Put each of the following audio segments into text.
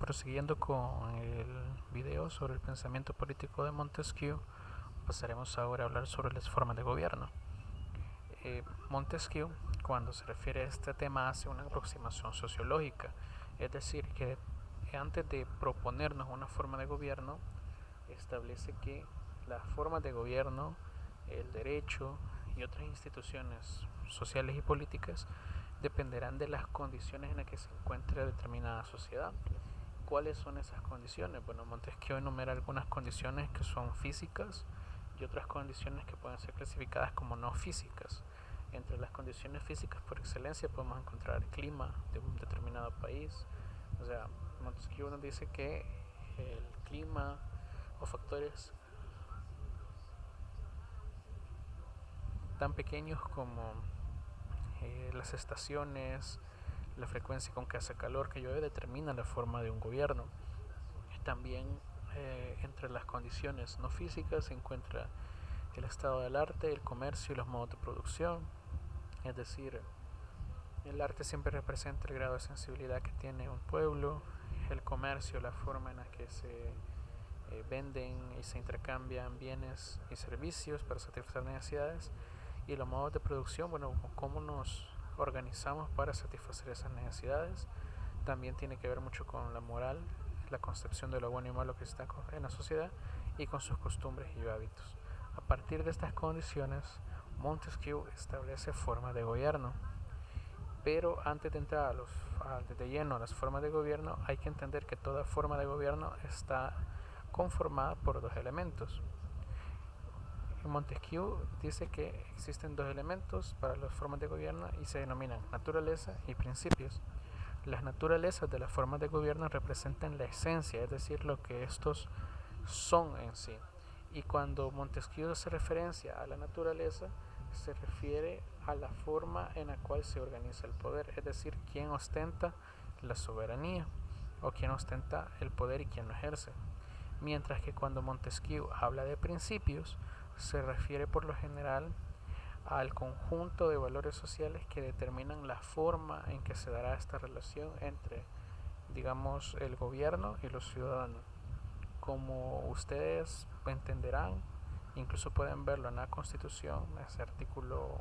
Prosiguiendo con el video sobre el pensamiento político de Montesquieu, pasaremos ahora a hablar sobre las formas de gobierno. Montesquieu, cuando se refiere a este tema, hace una aproximación sociológica, es decir, que antes de proponernos una forma de gobierno, establece que las formas de gobierno, el derecho y otras instituciones sociales y políticas dependerán de las condiciones en las que se encuentre determinada sociedad. ¿Cuáles son esas condiciones? Bueno, Montesquieu enumera algunas condiciones que son físicas y otras condiciones que pueden ser clasificadas como no físicas. Entre las condiciones físicas por excelencia podemos encontrar el clima de un determinado país. O sea, Montesquieu nos dice que el clima o factores tan pequeños como las estaciones, la frecuencia con que hace calor, que llueve, determina la forma de un gobierno. También entre las condiciones no físicas se encuentra el estado del arte, el comercio y los modos de producción. Es decir, el arte siempre representa el grado de sensibilidad que tiene un pueblo, el comercio, la forma en la que se venden y se intercambian bienes y servicios para satisfacer necesidades, y los modos de producción, bueno, cómo nos organizamos para satisfacer esas necesidades. También tiene que ver mucho con la moral, la concepción de lo bueno y malo que está en la sociedad y con sus costumbres y hábitos. A partir de estas condiciones, Montesquieu establece formas de gobierno. Pero antes de entrar de lleno a las formas de gobierno, hay que entender que toda forma de gobierno está conformada por dos elementos. Montesquieu dice que existen dos elementos para las formas de gobierno y se denominan naturaleza y principios. Las naturalezas de las formas de gobierno representan la esencia, es decir, lo que estos son en sí. Y cuando Montesquieu hace referencia a la naturaleza, se refiere a la forma en la cual se organiza el poder, es decir, quién ostenta la soberanía o quién ostenta el poder y quién lo ejerce. Mientras que cuando Montesquieu habla de principios, se refiere por lo general al conjunto de valores sociales que determinan la forma en que se dará esta relación entre, digamos, el gobierno y los ciudadanos. Como ustedes entenderán, incluso pueden verlo en la Constitución, en ese artículo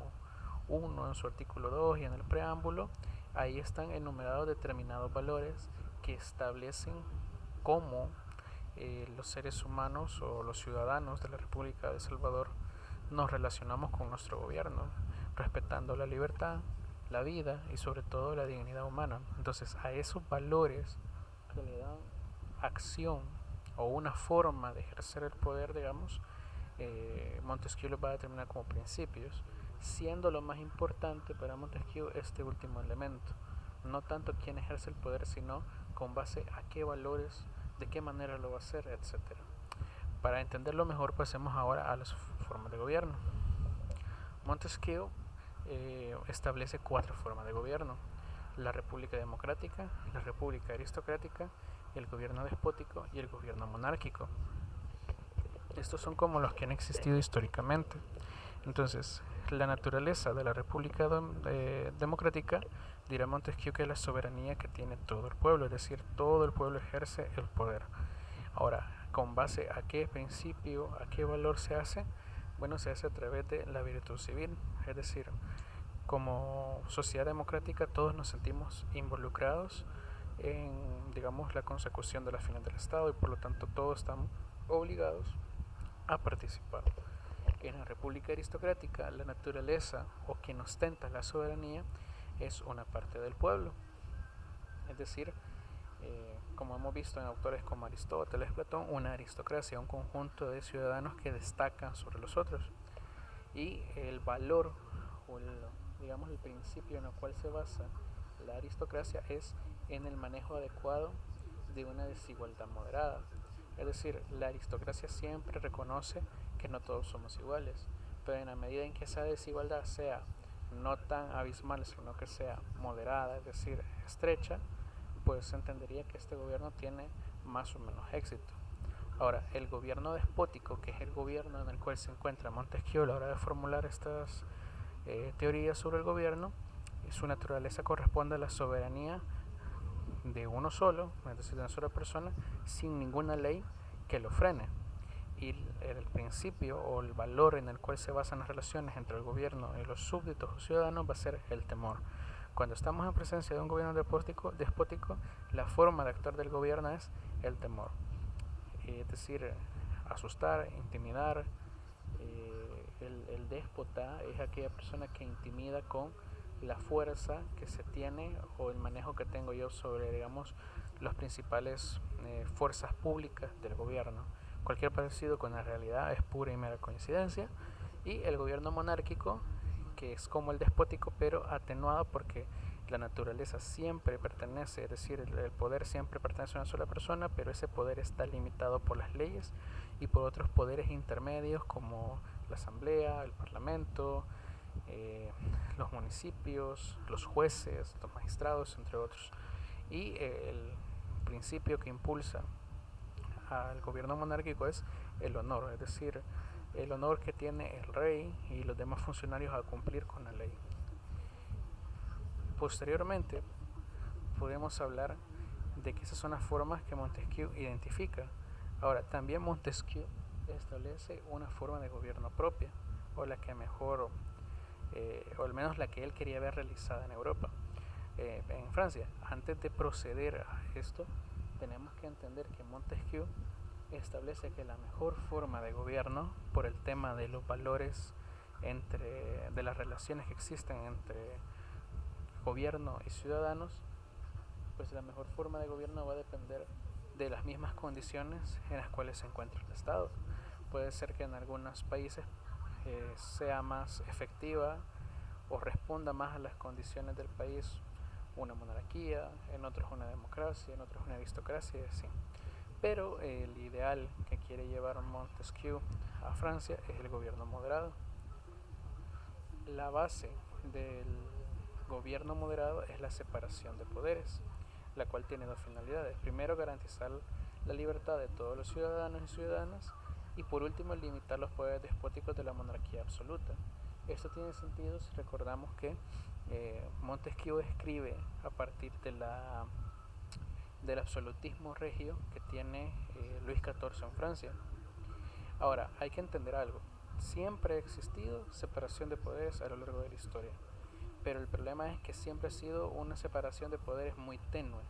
1, en su artículo 2 y en el preámbulo, ahí están enumerados determinados valores que establecen cómo los seres humanos o los ciudadanos de la República de El Salvador nos relacionamos con nuestro gobierno, respetando la libertad, la vida y sobre todo la dignidad humana. Entonces, a esos valores que le dan acción o una forma de ejercer el poder, digamos, Montesquieu los va a determinar como principios, siendo lo más importante para Montesquieu este último elemento. No tanto quién ejerce el poder, sino con base a qué valores, de qué manera lo va a hacer, etcétera. Para entenderlo mejor, pasemos ahora a las formas de gobierno. Montesquieu establece 4 formas de gobierno: la república democrática, la república aristocrática, el gobierno despótico y el gobierno monárquico. Estos son como los que han existido históricamente. Entonces, la naturaleza de la república democrática, dirá Montesquieu, que es la soberanía que tiene todo el pueblo, es decir, todo el pueblo ejerce el poder. Ahora, ¿con base a qué principio, a qué valor se hace? Bueno, se hace a través de la virtud civil, es decir, como sociedad democrática todos nos sentimos involucrados en, digamos, la consecución de las fines del Estado y por lo tanto todos estamos obligados a participar. En la república aristocrática, la naturaleza o quien ostenta la soberanía es una parte del pueblo, es decir, como hemos visto en autores como Aristóteles, Platón, una aristocracia, un conjunto de ciudadanos que destacan sobre los otros. Y el valor o digamos el principio en el cual se basa la aristocracia es en el manejo adecuado de una desigualdad moderada. Es decir, la aristocracia siempre reconoce que no todos somos iguales, pero en la medida en que esa desigualdad sea no tan abismal, sino que sea moderada, es decir, estrecha, pues se entendería que este gobierno tiene más o menos éxito. Ahora, el gobierno despótico, que es el gobierno en el cual se encuentra Montesquieu a la hora de formular estas teorías sobre el gobierno, su naturaleza corresponde a la soberanía de uno solo, es decir, de una sola persona, sin ninguna ley que lo frene. Y el principio o el valor en el cual se basan las relaciones entre el gobierno y los súbditos o ciudadanos va a ser el temor. Cuando estamos en presencia de un gobierno despótico, la forma de actuar del gobierno es el temor. Es decir, asustar, intimidar. El déspota es aquella persona que intimida con la fuerza que se tiene o el manejo que tengo yo sobre, digamos, las principales fuerzas públicas del gobierno. Cualquier parecido con la realidad es pura y mera coincidencia. Y el gobierno monárquico, que es como el despótico, pero atenuado porque la naturaleza siempre pertenece, es decir, el poder siempre pertenece a una sola persona, pero ese poder está limitado por las leyes y por otros poderes intermedios como la asamblea, el parlamento, los municipios, los jueces, los magistrados, entre otros. Y el principio que impulsa al gobierno monárquico es el honor, es decir, el honor que tiene el rey y los demás funcionarios a cumplir con la ley. Posteriormente, podemos hablar de que esas son las formas que Montesquieu identifica. Ahora, también Montesquieu establece una forma de gobierno propia, o la que mejor, o al menos la que él quería ver realizada en Europa, en Francia. Antes de proceder a esto, tenemos que entender que Montesquieu establece que la mejor forma de gobierno, por el tema de los valores de las relaciones que existen entre gobierno y ciudadanos, pues la mejor forma de gobierno va a depender de las mismas condiciones en las cuales se encuentra el Estado. Puede ser que en algunos países sea más efectiva o responda más a las condiciones del país una monarquía, en otros una democracia, en otros una aristocracia y así. Pero el ideal que quiere llevar Montesquieu a Francia es el gobierno moderado. La base del gobierno moderado es la separación de poderes, la cual tiene dos finalidades. Primero, garantizar la libertad de todos los ciudadanos y ciudadanas, y por último, limitar los poderes despóticos de la monarquía absoluta. Esto tiene sentido si recordamos que Montesquieu escribe a partir del absolutismo regio que tiene Luis XIV en Francia. Ahora, hay que entender algo. Siempre ha existido separación de poderes a lo largo de la historia, pero el problema es que siempre ha sido una separación de poderes muy tenue.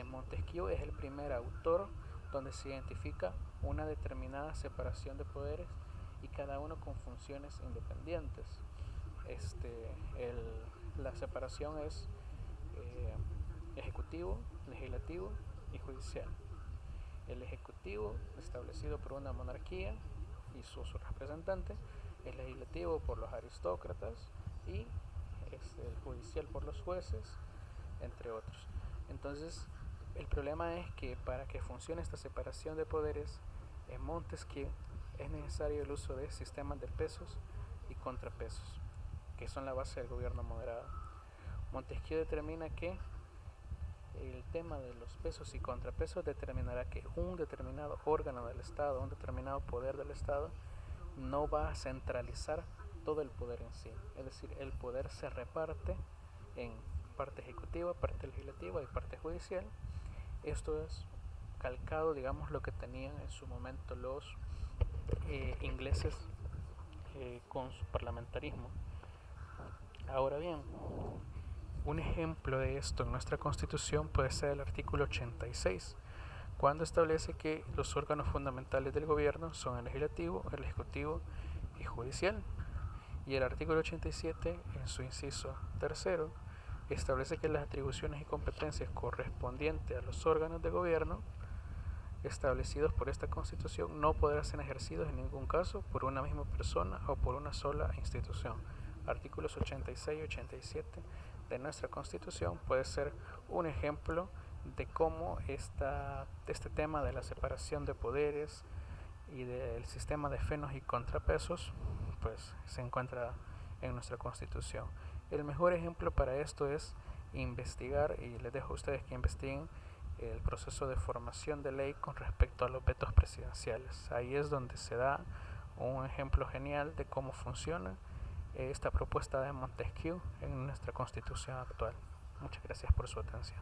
Montesquieu es el primer autor donde se identifica una determinada separación de poderes y cada uno con funciones independientes. La separación es ejecutivo, legislativo y judicial. El ejecutivo, establecido por una monarquía y su representante, el legislativo por los aristócratas y el judicial por los jueces, entre otros. Entonces, el problema es que para que funcione esta separación de poderes, en Montesquieu es necesario el uso de sistemas de pesos y contrapesos, que son la base del gobierno moderado. Montesquieu determina que el tema de los pesos y contrapesos determinará que un determinado órgano del Estado, un determinado poder del Estado, no va a centralizar todo el poder en sí. Es decir, el poder se reparte en parte ejecutiva, parte legislativa y parte judicial. Esto es calcado, digamos, lo que tenían en su momento los ingleses con su parlamentarismo. Ahora bien, un ejemplo de esto en nuestra Constitución puede ser el artículo 86, cuando establece que los órganos fundamentales del gobierno son el legislativo, el ejecutivo y judicial. Y el artículo 87, en su inciso tercero, establece que las atribuciones y competencias correspondientes a los órganos de gobierno establecidos por esta Constitución no podrán ser ejercidos en ningún caso por una misma persona o por una sola institución. Artículos 86 y 87 de nuestra Constitución puede ser un ejemplo de cómo este tema de la separación de poderes y del sistema de frenos y contrapesos pues se encuentra en nuestra Constitución. El mejor ejemplo para esto es investigar, y les dejo a ustedes que investiguen el proceso de formación de ley con respecto a los vetos presidenciales. Ahí es donde se da un ejemplo genial de cómo funciona esta propuesta de Montesquieu en nuestra Constitución actual. Muchas gracias por su atención.